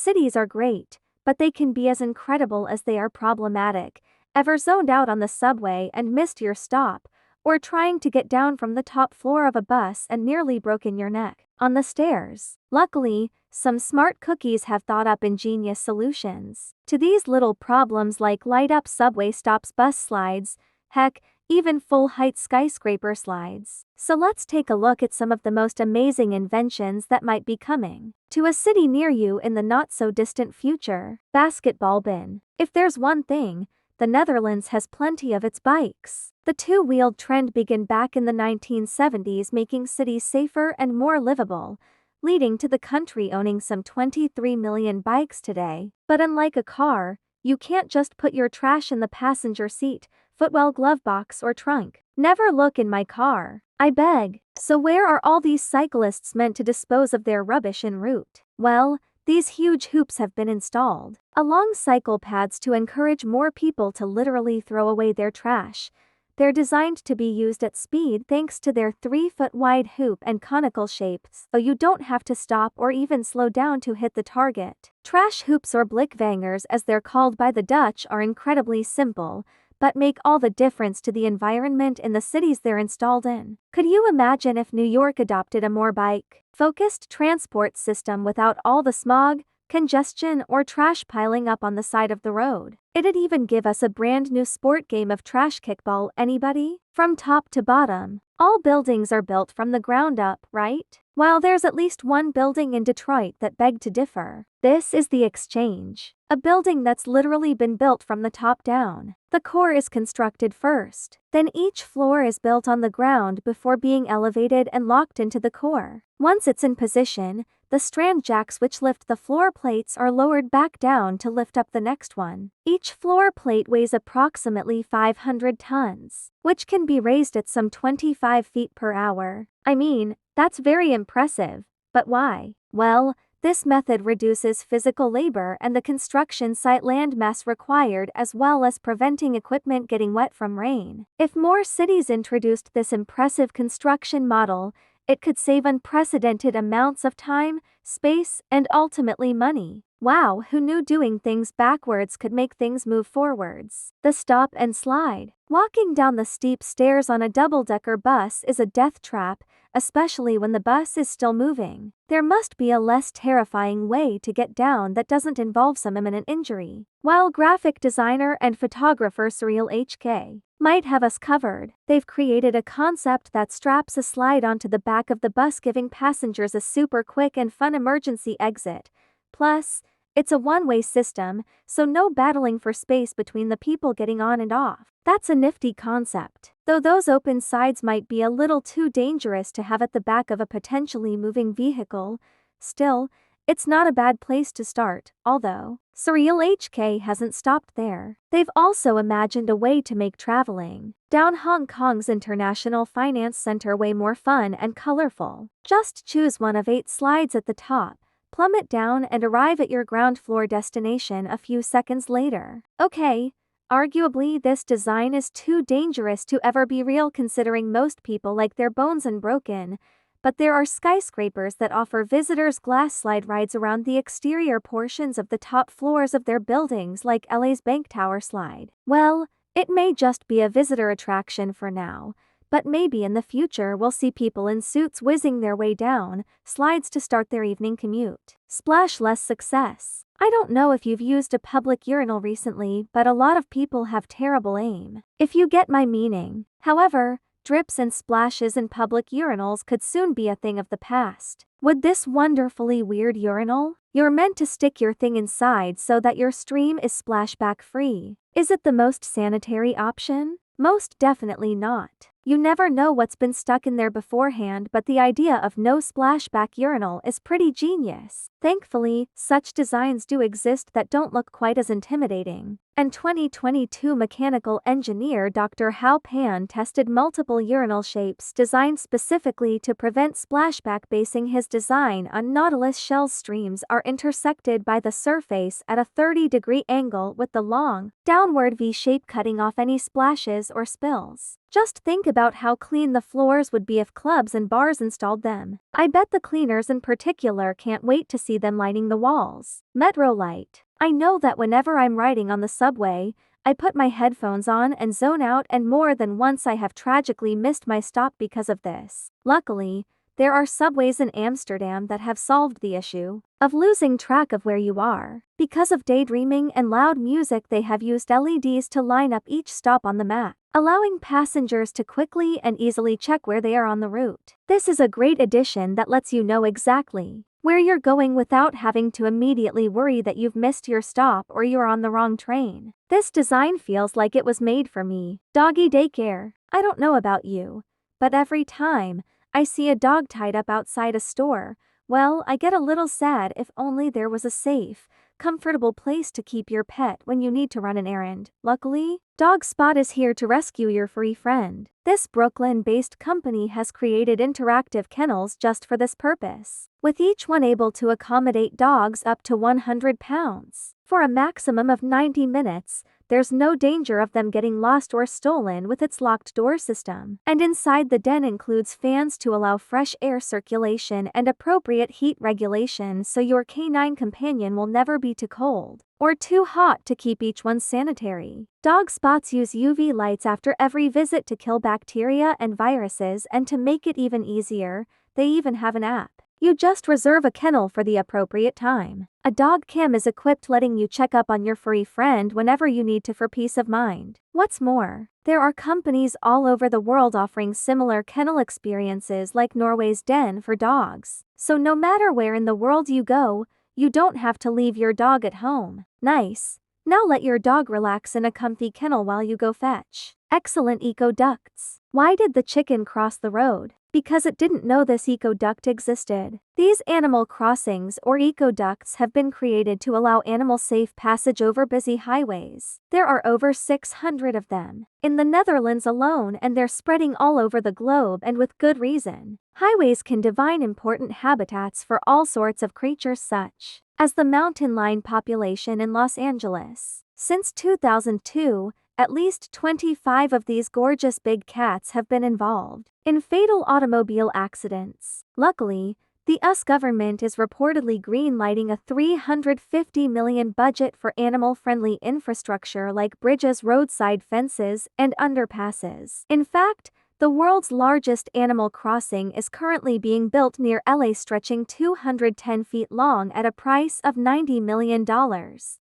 cities are great, but they can be as incredible as they are problematic. Ever zoned out on the subway and missed your stop, or trying to get down from the top floor of a bus and nearly broken your neck on the stairs? Luckily, some smart cookies have thought up ingenious solutions to these little problems, like light-up subway stops, bus slides, heck, even full-height skyscraper slides. So let's take a look at some of the most amazing inventions that might be coming to a city near you in the not-so-distant future. Basketball bin. If there's one thing, the Netherlands has plenty of its bikes. The two-wheeled trend began back in the 1970s, making cities safer and more livable, leading to the country owning some 23 million bikes today. But unlike a car, you can't just put your trash in the passenger seat, footwell, glove box, or trunk. Never look in my car, I beg. So where are all these cyclists meant to dispose of their rubbish en route? Well, these huge hoops have been installed along cycle paths to encourage more people to literally throw away their trash. They're designed to be used at speed thanks to their 3-foot-wide hoop and conical shapes, so you don't have to stop or even slow down to hit the target. Trash hoops, or blikvangers as they're called by the Dutch, are incredibly simple, but make all the difference to the environment in the cities they're installed in. Could you imagine if New York adopted a more bike-focused transport system without all the smog, congestion, or trash piling up on the side of the road? It'd even give us a brand new sport game of trash kickball. Anybody? From top to bottom, all buildings are built from the ground up, right? While there's at least one building in Detroit that beg to differ. This is the Exchange, a building that's literally been built from the top down. The core is constructed first, then each floor is built on the ground before being elevated and locked into the core. Once it's in position, the strand jacks which lift the floor plates are lowered back down to lift up the next one. Each floor plate weighs approximately 500 tons, which can be raised at some 25 feet per hour. I mean, that's very impressive, but why? Well, this method reduces physical labor and the construction site landmass required, as well as preventing equipment getting wet from rain. If more cities introduced this impressive construction model, it could save unprecedented amounts of time, space, and ultimately money. Wow, who knew doing things backwards could make things move forwards? The stop and slide. Walking down the steep stairs on a double-decker bus is a death trap, especially when the bus is still moving. There must be a less terrifying way to get down that doesn't involve some imminent injury. While graphic designer and photographer Surreal HK might have us covered, they've created a concept that straps a slide onto the back of the bus, giving passengers a super quick and fun emergency exit. Plus, it's a one-way system, so no battling for space between the people getting on and off. That's a nifty concept, though those open sides might be a little too dangerous to have at the back of a potentially moving vehicle. Still, it's not a bad place to start, although Surreal HK hasn't stopped there. They've also imagined a way to make traveling down Hong Kong's International Finance Center way more fun and colorful. Just choose one of 8 slides at the top, plummet down, and arrive at your ground floor destination a few seconds later. Okay, arguably this design is too dangerous to ever be real, considering most people like their bones unbroken, but there are skyscrapers that offer visitors glass slide rides around the exterior portions of the top floors of their buildings, like LA's Bank Tower slide. Well, it may just be a visitor attraction for now, but maybe in the future we'll see people in suits whizzing their way down slides to start their evening commute. Splashless success. I don't know if you've used a public urinal recently, but a lot of people have terrible aim, if you get my meaning. However, drips and splashes in public urinals could soon be a thing of the past. Would this wonderfully weird urinal? You're meant to stick your thing inside so that your stream is splashback free. Is it the most sanitary option? Most definitely not. You never know what's been stuck in there beforehand, but the idea of no splashback urinal is pretty genius. Thankfully, such designs do exist that don't look quite as intimidating. And 2022 mechanical engineer Dr. Hao Pan tested multiple urinal shapes designed specifically to prevent splashback, basing his design on Nautilus shells. Streams are intersected by the surface at a 30-degree angle, with the long, downward V shape cutting off any splashes or spills. Just think about how clean the floors would be if clubs and bars installed them. I bet the cleaners in particular can't wait to see them lining the walls. Metro light. I know that whenever I'm riding on the subway, I put my headphones on and zone out, and more than once I have tragically missed my stop because of this. Luckily, there are subways in Amsterdam that have solved the issue of losing track of where you are. Because of daydreaming and loud music, they have used LEDs to line up each stop on the map, allowing passengers to quickly and easily check where they are on the route. This is a great addition that lets you know exactly where you're going without having to immediately worry that you've missed your stop or you're on the wrong train. This design feels like it was made for me. Doggy daycare. I don't know about you, but every time I see a dog tied up outside a store, well, I get a little sad. If only there was a safe, comfortable place to keep your pet when you need to run an errand. Luckily, Dog Spot is here to rescue your furry friend. This Brooklyn-based company has created interactive kennels just for this purpose, with each one able to accommodate dogs up to 100 pounds. For a maximum of 90 minutes, there's no danger of them getting lost or stolen with its locked door system. And inside the den includes fans to allow fresh air circulation and appropriate heat regulation, so your canine companion will never be too cold or too hot to keep each one sanitary. Dog Spots use UV lights after every visit to kill bacteria and viruses, and to make it even easier, they even have an app. You just reserve a kennel for the appropriate time. A dog cam is equipped, letting you check up on your furry friend whenever you need to for peace of mind. What's more, there are companies all over the world offering similar kennel experiences, like Norway's Den for dogs. So no matter where in the world you go, you don't have to leave your dog at home. Nice. Now let your dog relax in a comfy kennel while you go fetch. Excellent eco ducts. Why did the chicken cross the road? Because it didn't know this eco duct existed. These animal crossings or eco ducts have been created to allow animal safe passage over busy highways. There are over 600 of them in the Netherlands alone, and they're spreading all over the globe, and with good reason. Highways can divide important habitats for all sorts of creatures, such as the mountain lion population in Los Angeles. Since 2002, at least 25 of these gorgeous big cats have been involved in fatal automobile accidents. Luckily, the US government is reportedly green-lighting a $350 million budget for animal-friendly infrastructure like bridges, roadside fences, and underpasses. In fact, the world's largest animal crossing is currently being built near LA, stretching 210 feet long at a price of $90 million.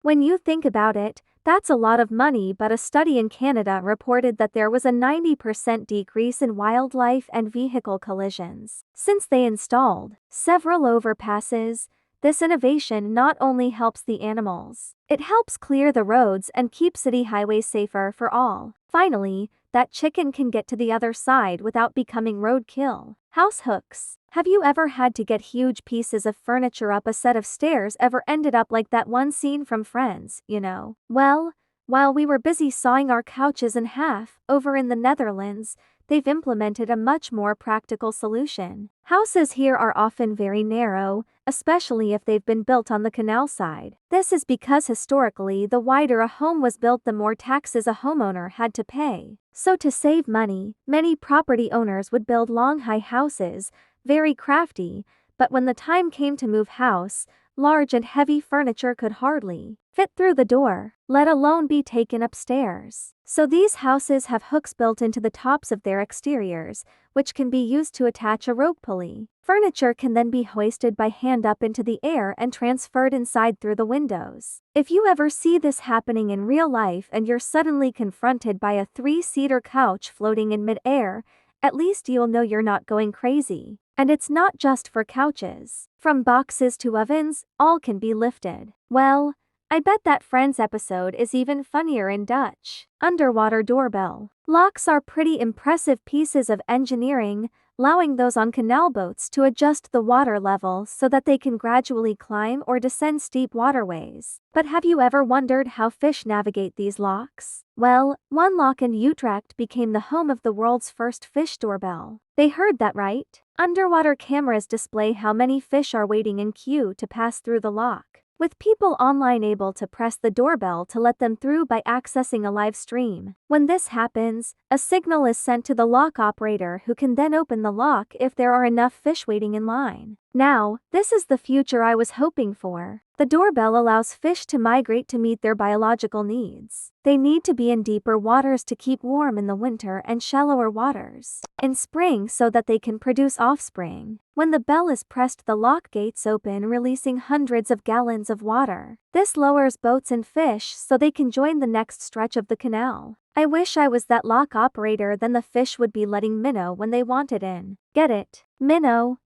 When you think about it, that's a lot of money, but a study in Canada reported that there was a 90% decrease in wildlife and vehicle collisions since they installed several overpasses. This innovation not only helps the animals, it helps clear the roads and keep city highways safer for all. Finally, that chicken can get to the other side without becoming roadkill. House hooks. Have you ever had to get huge pieces of furniture up a set of stairs? Ever ended up like that one scene from Friends, you know? Well, while we were busy sawing our couches in half, over in the Netherlands, they've implemented a much more practical solution. Houses here are often very narrow, especially if they've been built on the canal side. This is because historically, the wider a home was built, the more taxes a homeowner had to pay. So to save money, many property owners would build long, high houses, very crafty, but when the time came to move house, large and heavy furniture could hardly fit through the door, let alone be taken upstairs. So these houses have hooks built into the tops of their exteriors, which can be used to attach a rope pulley. Furniture can then be hoisted by hand up into the air and transferred inside through the windows. If you ever see this happening in real life and you're suddenly confronted by a 3-seater couch floating in mid-air, at least you'll know you're not going crazy. And it's not just for couches. From boxes to ovens, all can be lifted. Well, I bet that Friends episode is even funnier in Dutch. Underwater doorbell. Locks are pretty impressive pieces of engineering, allowing those on canal boats to adjust the water level so that they can gradually climb or descend steep waterways. But have you ever wondered how fish navigate these locks? Well, one lock in Utrecht became the home of the world's first fish doorbell. They heard that right. Underwater cameras display how many fish are waiting in queue to pass through the lock. with people online able to press the doorbell to let them through by accessing a live stream. When this happens, a signal is sent to the lock operator who can then open the lock if there are enough fish waiting in line. Now, this is the future I was hoping for. The doorbell allows fish to migrate to meet their biological needs. They need to be in deeper waters to keep warm in the winter and shallower waters in spring so that they can produce offspring. When the bell is pressed, the lock gates open, releasing hundreds of gallons of water. This lowers boats and fish so they can join the next stretch of the canal. I wish I was that lock operator, then the fish would be letting minnow when they wanted in. Get it? Minnow.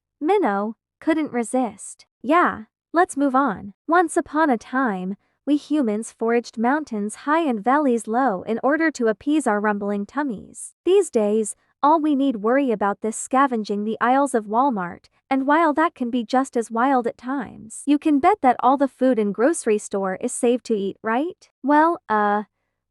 Couldn't resist. Yeah. Let's move on. Once upon a time, we humans foraged mountains high and valleys low in order to appease our rumbling tummies. These days, all we need worry about this scavenging the aisles of Walmart, and while that can be just as wild at times, you can bet that all the food in grocery store is saved to eat, right? Well,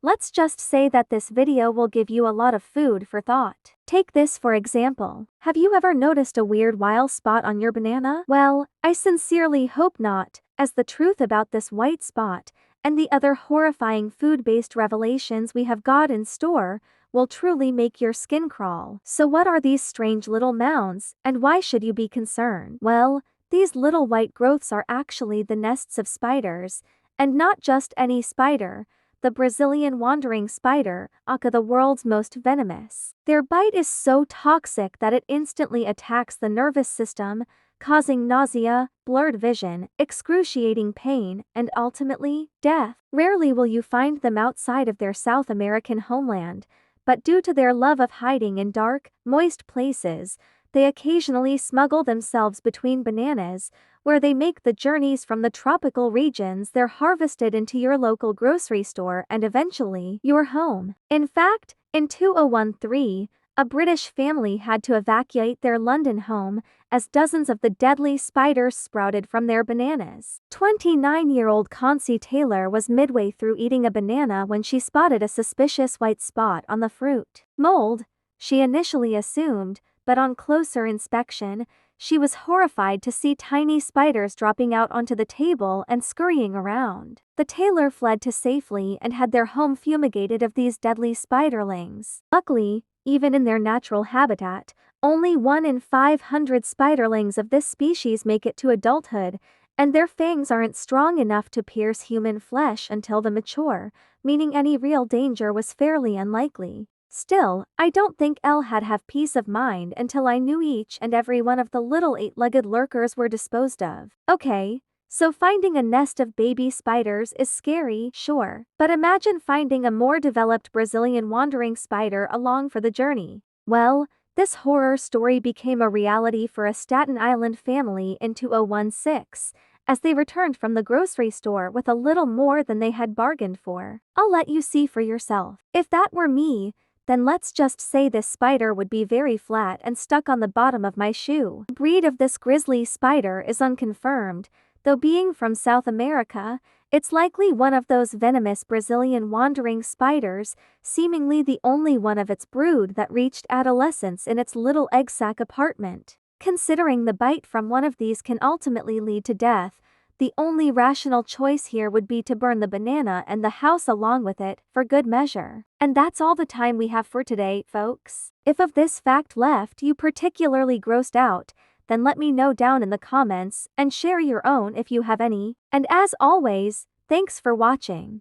let's just say that this video will give you a lot of food for thought. Take this for example. Have you ever noticed a weird wild spot on your banana? Well, I sincerely hope not, as the truth about this white spot, and the other horrifying food-based revelations we have got in store, will truly make your skin crawl. So what are these strange little mounds, and why should you be concerned? Well, these little white growths are actually the nests of spiders, and not just any spider, the Brazilian wandering spider, aka the world's most venomous. Their bite is so toxic that it instantly attacks the nervous system, causing nausea, blurred vision, excruciating pain, and ultimately, death. Rarely will you find them outside of their South American homeland, but due to their love of hiding in dark, moist places, they occasionally smuggle themselves between bananas, where they make the journeys from the tropical regions. They're harvested into your local grocery store and eventually your home. In fact, in 2013, a British family had to evacuate their London home as dozens of the deadly spiders sprouted from their bananas. 29-year-old Concy Taylor was midway through eating a banana when she spotted a suspicious white spot on the fruit. Mold, she initially assumed, but on closer inspection, she was horrified to see tiny spiders dropping out onto the table and scurrying around. The Taylor fled to safety and had their home fumigated of these deadly spiderlings. Luckily, even in their natural habitat, only 1 in 500 spiderlings of this species make it to adulthood, and their fangs aren't strong enough to pierce human flesh until they mature, meaning any real danger was fairly unlikely. Still, I don't think I'd have peace of mind until I knew each and every one of the little 8-legged lurkers were disposed of. Okay, so finding a nest of baby spiders is scary, sure, but imagine finding a more developed Brazilian wandering spider along for the journey. Well, this horror story became a reality for a Staten Island family in 2016, as they returned from the grocery store with a little more than they had bargained for. I'll let you see for yourself. If that were me, then let's just say this spider would be very flat and stuck on the bottom of my shoe. The breed of this grizzly spider is unconfirmed, though being from South America, it's likely one of those venomous Brazilian wandering spiders, seemingly the only one of its brood that reached adolescence in its little egg sac apartment. Considering the bite from one of these can ultimately lead to death, the only rational choice here would be to burn the banana and the house along with it, for good measure. And that's all the time we have for today, folks. If of this fact left you particularly grossed out, then let me know down in the comments and share your own if you have any. And as always, thanks for watching.